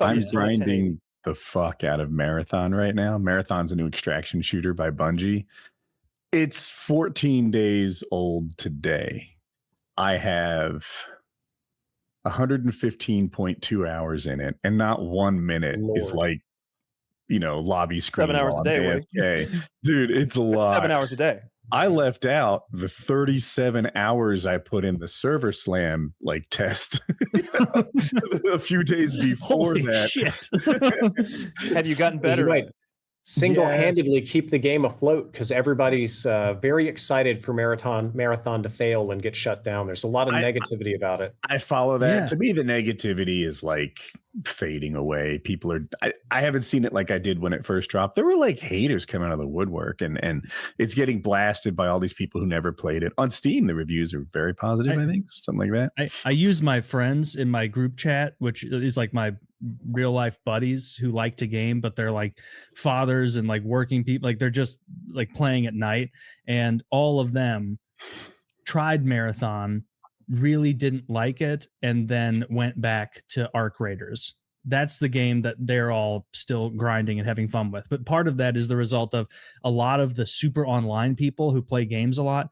I'm grinding the fuck out of Marathon right now. Marathon's a new extraction shooter by Bungie. It's 14 days old today. I have 115.2 hours in it, and not 1 minute is like, lobby screen 7 hours a day. AFK. Dude, it's a lot. 7 hours a day. I left out the 37 hours I put in the server slam test a few days before Holy that. Shit. Have you gotten better? You might single-handedly keep the game afloat because everybody's very excited for Marathon to fail and get shut down. There's a lot of negativity about it. I follow that. Yeah. To me, the negativity is fading away. People are I haven't seen it like I did when it first dropped. There were haters coming out of the woodwork, and it's getting blasted by all these people who never played it. On Steam, the reviews are very positive, I think, something like that. I use my friends in my group chat, which is my real life buddies who like to game, but they're fathers and working people. They're just playing at night, and all of them tried Marathon, really didn't like it, and then went back to Arc Raiders. That's the game that they're all still grinding and having fun with. But part of that is the result of a lot of the super online people who play games a lot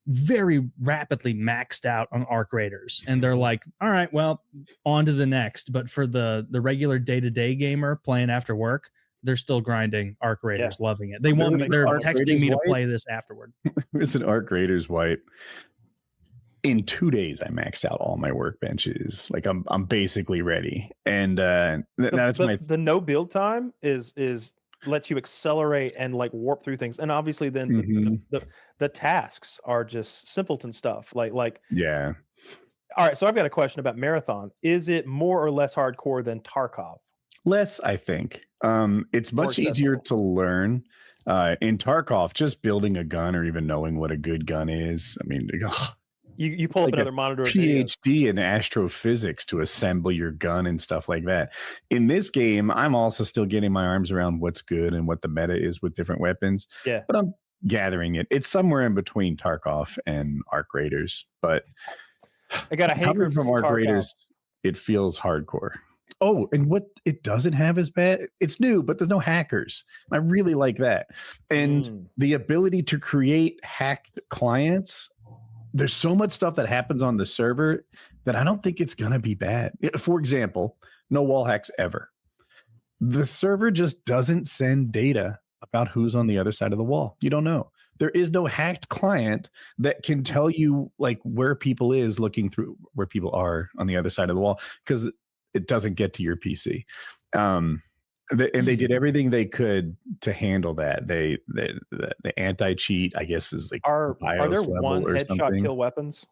very rapidly maxed out on Arc Raiders, and they're all right, well, on to the next. But for the regular day-to-day gamer playing after work, they're still grinding Arc Raiders, loving it. They're texting me to play this afterward. It's an Arc Raiders wipe. In 2 days, I maxed out all my workbenches. I'm basically ready, and that's the no build time is lets you accelerate and warp through things, and obviously then the tasks are just simpleton stuff. Yeah. All right, so I've got a question about Marathon. Is it more or less hardcore than Tarkov? Less, I think. It's much easier to learn. In Tarkov, just building a gun or even knowing what a good gun is. I mean, you pull up another monitor. PhD in astrophysics to assemble your gun and stuff like that. In this game, I'm also still getting my arms around what's good and what the meta is with different weapons. Yeah. But I'm gathering it. It's somewhere in between Tarkov and Arc Raiders. But I got a hankering from Arc Raiders. It feels hardcore. Oh, and what it doesn't have is bad. It's new, but there's no hackers. I really like that. And the ability to create hacked clients. There's so much stuff that happens on the server that I don't think it's going to be bad. For example, no wall hacks ever. The server just doesn't send data about who's on the other side of the wall. You don't know. There is no hacked client that can tell you where people is looking through where people are on the other side of the wall, because it doesn't get to your PC. And they did everything they could to handle that. The anti-cheat, I guess, is are there one headshot kill weapons?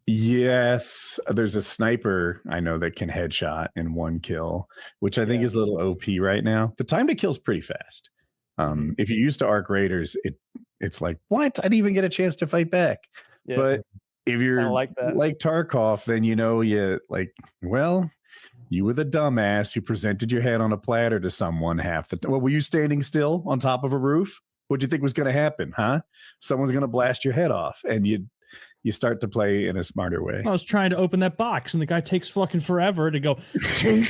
Yes, there's a sniper I know that can headshot in one kill, which I think is a little OP right now. The time to kill is pretty fast. If you're used to Arc Raiders, it's what? I didn't even get a chance to fight back. Yeah. But if you're like Tarkov, then you were the dumbass who presented your head on a platter to someone half the time. Well, were you standing still on top of a roof? What do you think was going to happen, huh? Someone's going to blast your head off, and you start to play in a smarter way. I was trying to open that box, and the guy takes fucking forever to go. Yeah.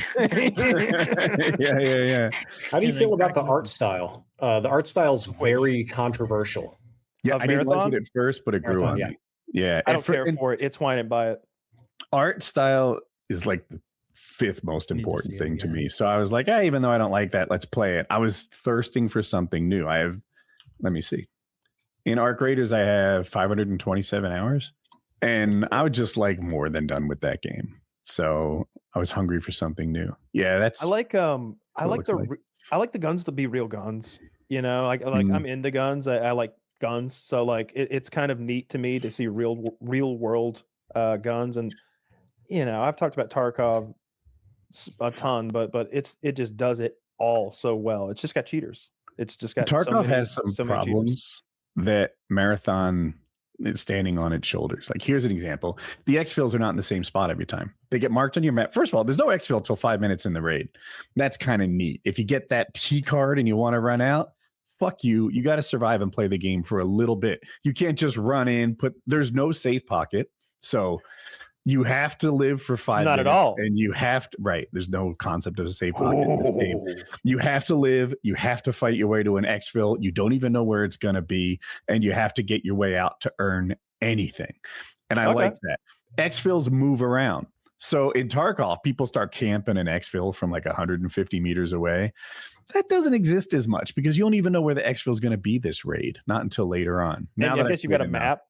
How do you feel about the art style? The art style is very controversial. Yeah, I didn't like it at first, but it grew on me. Yeah, I don't care for it. It's fine and buy it. Art style is the fifth most important thing to me. So I was even though I don't like that, let's play it. I was thirsting for something new. Let me see. In Arc Raiders, I have 527 hours, and I was just more than done with that game. So I was hungry for something new. Yeah, that's. I like the guns to be real guns. I'm into guns. I like guns. So it's kind of neat to me to see real world guns. And I've talked about Tarkov a ton, but it just does it all so well. It's just got cheaters. It's just got Tarkov has some problems that Marathon is standing on its shoulders. Here's an example. The exfils are not in the same spot every time. They get marked on your map. First of all, there's no exfil till 5 minutes in the raid. That's kind of neat. If you get that T card and you want to run out, fuck you. You got to survive and play the game for a little bit. You can't just run in, there's no safe pocket. So You have to live for 5 Not minutes. at all. And you have to, right. There's no concept of a safe pocket in this game. You have to live. You have to fight your way to an exfil. You don't even know where it's going to be. And you have to get your way out to earn anything. And I like that. Exfils move around. So in Tarkov, people start camping an exfil from like 150 meters away. That doesn't exist as much because you don't even know where the exfil is going to be this raid. Not until later on. Now that I guess you got a map.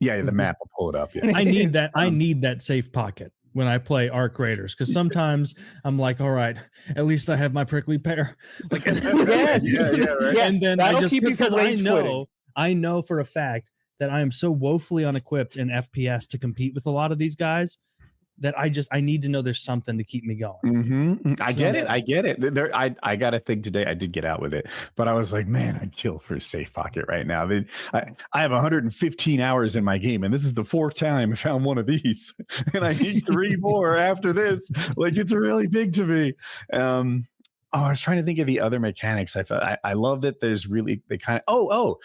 Yeah, the map will pull it up. Yeah. I need that. I need that safe pocket when I play Arc Raiders because sometimes I'm like, all right, at least I have my prickly pear. Like, yes, right. And then that'll I just because quitting. I know for a fact that I am so woefully unequipped in FPS to compete with a lot of these guys that I need to know there's something to keep me going. Mm-hmm. I get it. There, I got a thing today. I did get out with it, but I was like, man, I'd kill for a safe pocket right now. I have 115 hours in my game, and this is the 4th time I found one of these, and I need 3 more after this. Like, it's really big to me. I was trying to think of the other mechanics. I love that there's really they kind of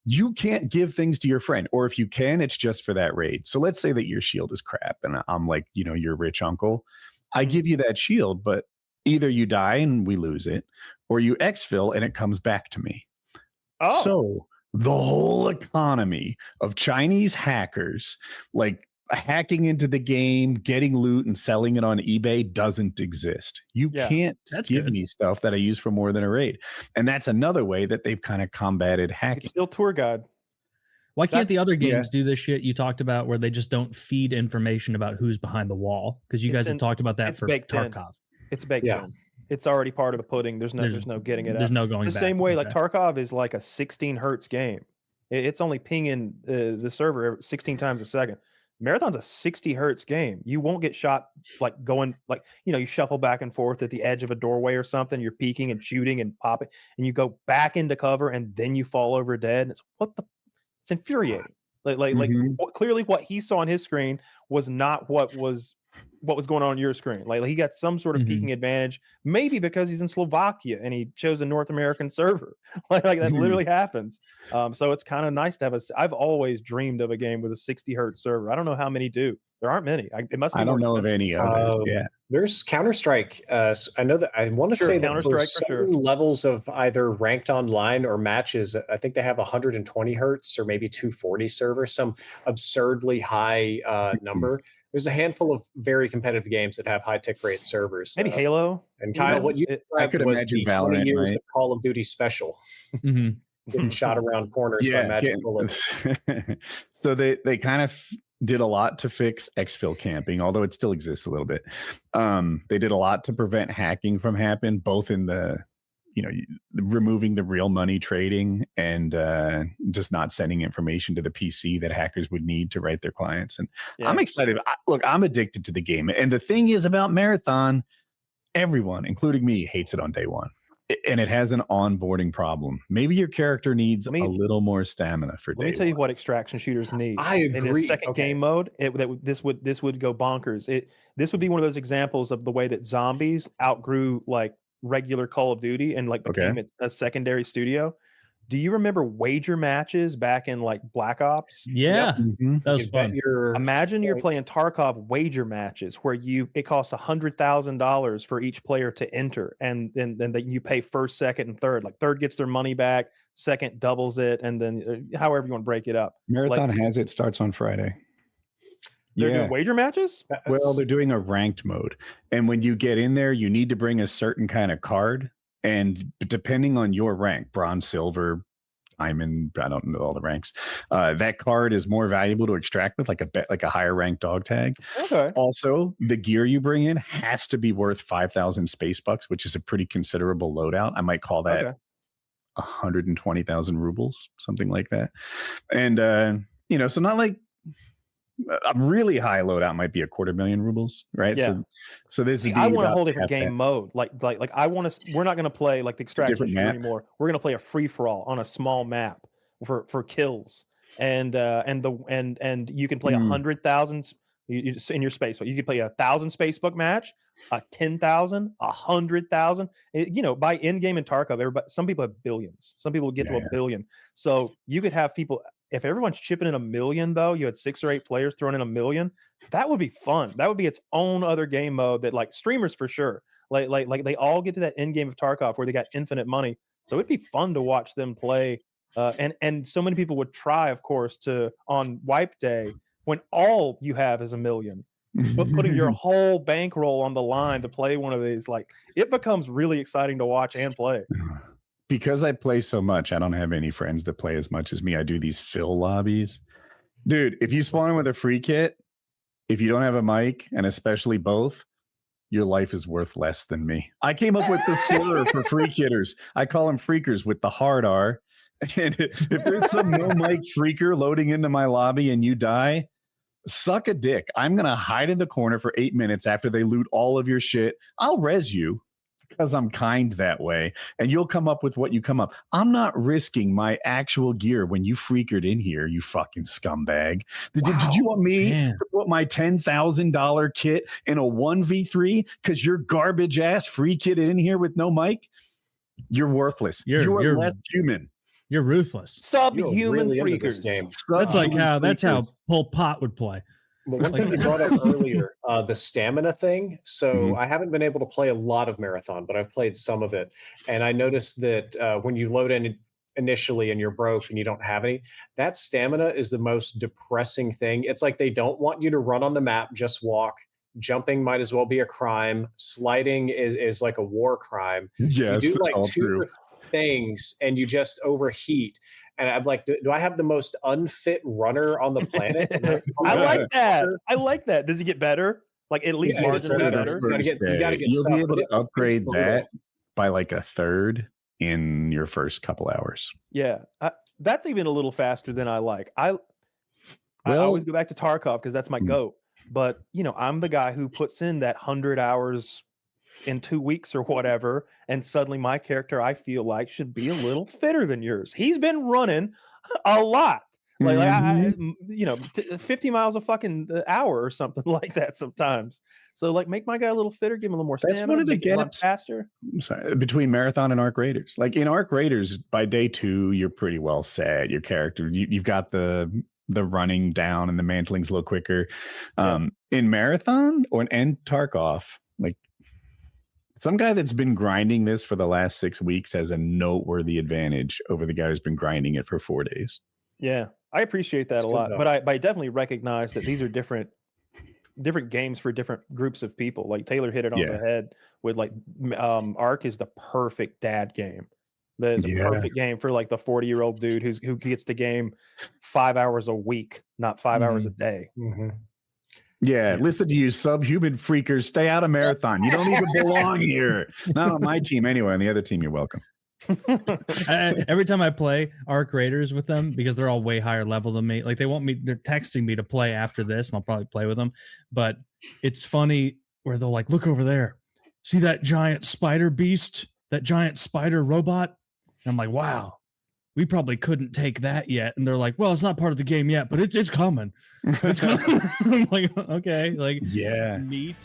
you can't give things to your friend, or if you can, it's just for that raid. So let's say that your shield is crap and I'm like, your rich uncle. I give you that shield, but either you die and we lose it, or you exfil and it comes back to me. Oh. So the whole economy of Chinese hackers, like hacking into the game, getting loot and selling it on eBay doesn't exist. You can't give me stuff that I use for more than a raid. And that's another way that they've kind of combated hacking. It's still tour guide. Why can't the other games do this shit you talked about where they just don't feed information about who's behind the wall? Because you guys have talked about that for Tarkov. It's baked in. It's already part of the pudding. There's no getting it out. There's no going back. The same way like Tarkov is like a 16 hertz game. It's only pinging the server 16 times a second. Marathon's a 60 hertz game. You won't get shot like going like, you shuffle back and forth at the edge of a doorway or something. You're peeking and shooting and popping and you go back into cover and then you fall over dead. And it's infuriating. Clearly what he saw on his screen was not what was going on your screen. Like he got some sort of peeking advantage, maybe because he's in Slovakia and he chose a North American server. like that literally happens. So it's kind of nice to have I've always dreamed of a game with a 60 hertz server. I don't know how many do. There aren't many. It must be. I don't know of any others. There's Counter-Strike. I know that I want to say that for certain levels of either ranked online or matches, I think they have 120 hertz or maybe 240 server, some absurdly high number. There's a handful of very competitive games that have high tick rate servers. Maybe Halo. And Kyle, what you I could imagine the Valorant, 20 years right? of Call of Duty special. Getting shot around corners by magic bullets. So they kind of did a lot to fix exfil camping, although it still exists a little bit. They did a lot to prevent hacking from happening, both in the removing the real money trading and just not sending information to the PC that hackers would need to write their clients. And I'm excited. Look, I'm addicted to the game. And the thing is about Marathon, everyone, including me, hates it on day one. And it has an onboarding problem. Maybe your character needs a little more stamina for day one. Let me tell you what extraction shooters need. I agree. In the second game mode, this would go bonkers. This would be one of those examples of the way that zombies outgrew like regular Call of Duty and like became a secondary studio. Do you remember wager matches back in like Black Ops? Yeah, that was fun. Imagine you're playing Tarkov wager matches where it costs $100,000 for each player to enter, and then you pay first, second, and third. Like third gets their money back, second doubles it, and then however you want to break it up. Marathon has it starts on Friday. They're doing wager matches? Well, they're doing a ranked mode. And when you get in there, you need to bring a certain kind of card. And depending on your rank, bronze, silver, diamond, I don't know all the ranks, that card is more valuable to extract with, like a higher ranked dog tag. Okay. Also, the gear you bring in has to be worth 5,000 space bucks, which is a pretty considerable loadout. I might call that 120,000 rubles, something like that. And, so not like a really high loadout might be 250,000 rubles, right? Yeah. So this is. I want a whole different game mode. Like I want to. We're not going to play like the extraction shooter anymore. We're going to play a free for all on a small map for kills, and you can play 100,000 in your space. So you can play 1,000 spacebook match, 10,000, 100,000. By end game in Tarkov, some people have billions. Some people get to a billion. So you could have people if everyone's chipping in $1 million, though, you had 6 or 8 players throwing in $1 million, that would be fun. That would be its own other game mode that like streamers for sure. Like they all get to that end game of Tarkov where they got infinite money. So it'd be fun to watch them play. And so many people would try, of course, to on wipe day when all you have is $1 million. But putting your whole bankroll on the line to play one of these, like it becomes really exciting to watch and play. Because I play so much, I don't have any friends that play as much as me. I do these fill lobbies. Dude, if you spawn in with a free kit, if you don't have a mic, and especially both, your life is worth less than me. I came up with the slur for free kitters. I call them freakers with the hard R. And if there's some no mic freaker loading into my lobby and you die, suck a dick. I'm going to hide in the corner for 8 minutes after they loot all of your shit. I'll res you because I'm kind that way. And you'll come up with what you come up. I'm not risking my actual gear when you freakered in here, you fucking scumbag. Did you want me to put my $10,000 kit in a 1v3 because you're garbage ass free kitted in here with no mic? You're worthless. You're less human. You're ruthless. Subhuman freakers. That's how Pol Pot would play. But one thing you brought up earlier, the stamina thing. So I haven't been able to play a lot of Marathon, but I've played some of it. And I noticed that when you load in initially and you're broke and you don't have any, that stamina is the most depressing thing. It's like they don't want you to run on the map, just walk. Jumping might as well be a crime. Sliding is like a war crime. Yes, you do like all 2 true. things and you just overheat. And I'm like, do I have the most unfit runner on the planet? I like that. I like that. Does he get better? Like at least marginally better? You'll be able to upgrade that by like a third in your first couple hours. Yeah. That's even a little faster than I like. I always go back to Tarkov because that's my goat. But, you know, I'm the guy who puts in that 100 hours in 2 weeks or whatever, and suddenly my character, I feel like, should be a little fitter than yours. He's been running a lot, like 50 miles a fucking hour or something like that sometimes. So like, make my guy a little fitter, give him a little more stamina. That's one of the gaps faster between Marathon and Arc Raiders. Like in Arc Raiders, by day 2, you're pretty well set. Your character, you've got the running down and the mantling's a little quicker. In Marathon and Tarkov, like some guy that's been grinding this for the last 6 weeks has a noteworthy advantage over the guy who's been grinding it for 4 days. Yeah, I appreciate that a lot, but I definitely recognize that these are different games for different groups of people. Like Taylor hit it on the head with like Ark is the perfect dad game. The perfect game for like the 40-year-old dude who gets to game 5 hours a week, not 5 hours a day. Yeah, listen to you subhuman freakers. Stay out of Marathon. You don't even belong here. Not on my team anyway. On the other team, you're welcome. Every time I play Arc Raiders with them, because they're all way higher level than me, like they're texting me to play after this, and I'll probably play with them. But it's funny where they'll like, look over there. See that giant spider beast? That giant spider robot? And I'm like, wow. We probably couldn't take that yet. And they're like, well, it's not part of the game yet, but it's coming. It's coming. I'm like, okay, like, yeah, neat.